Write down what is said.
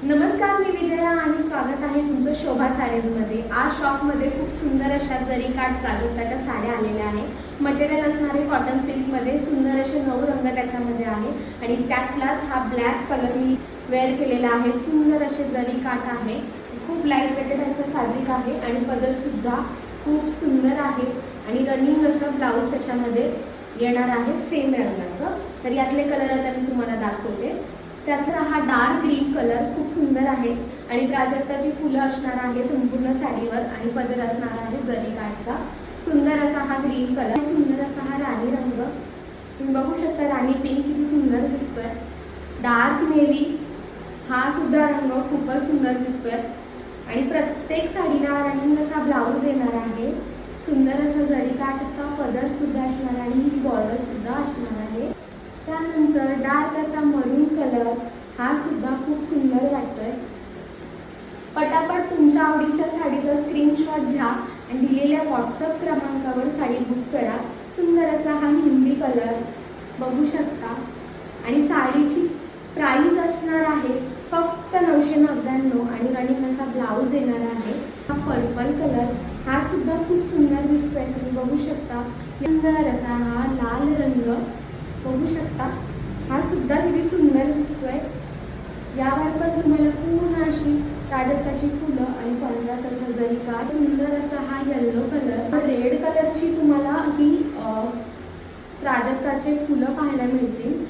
नमस्कार, मी विजया आणि स्वागत आहे तुमचं शोभा साडीजमध्ये। आज शॉपमध्ये खूप सुंदर अशा जरी काठ प्राजक्ताच्या साड्या आलेल्या आहेत। मटेरियल असणारे कॉटन सिल्कमध्ये सुंदर असे 9 रंग त्याच्यामध्ये आहे आणि त्यातलाच हा ब्लॅक कलर मी वेअर केलेला आहे। सुंदर असे जरी काठ आहे, खूप लाईट वेटेड असं फॅब्रिक आहे आणि पदरसुद्धा खूप सुंदर आहे आणि रनिंग असं ब्लाऊज त्याच्यामध्ये येणार आहे सेम रंगाचं। तर यातले कलर आता मी तुम्हाला दाखवते। त्यातला हा डार्क ग्रीन कलर खूप सुंदर आहे आणि प्राजक्ताची फुलं असणार आहे संपूर्ण साडीवर आणि पदर असणार आहे जरी काठचा। सुंदर असा हा ग्रीन कलर, सुंदर असा हा राणी रंग तुम्ही बघू शकता। राणी पिंक किती सुंदर दिसतोय। डार्क नेव्ही हा सुद्धा रंग खूपच सुंदर दिसतोय आणि प्रत्येक साडीला रनिंग असा ब्लाऊज येणार आहे। सुंदर असा जरी काठचा पदर सुद्धा असणार आणि ही बॉर्डर सुद्धा असणार आहे। त्यानंतर डार्क असा मरून कलर हा सुद्धा खूप सुंदर वाटतोय। पटापट तुमच्या आवडीच्या साडीचा स्क्रीनशॉट घ्या आणि दिलेल्या व्हॉट्सअप क्रमांकावर साडी बुक करा। सुंदर असा हा मेहंदी कलर बघू शकता आणि साडीची प्राइस असणार आहे फक्त 999 आणि रनिंग असा ब्लाऊज येणार आहे। हा पर्पल कलर हा सुद्धा खूप सुंदर दिसतोय, तुम्ही बघू शकता। सुंदर असा हा लाल रंग बघू शकता, हा सुद्धा किती सुंदर दिसतोय। यावर पण तुम्हाला पूर्ण अशी प्राजक्ताची फुलं आणि कॉन्ट्रास्ट असा जरी काठ। सुंदर असा हा येलो कलर, रेड कलरची तुम्हाला ही प्राजक्ताचे फुलं पाहायला मिळतील।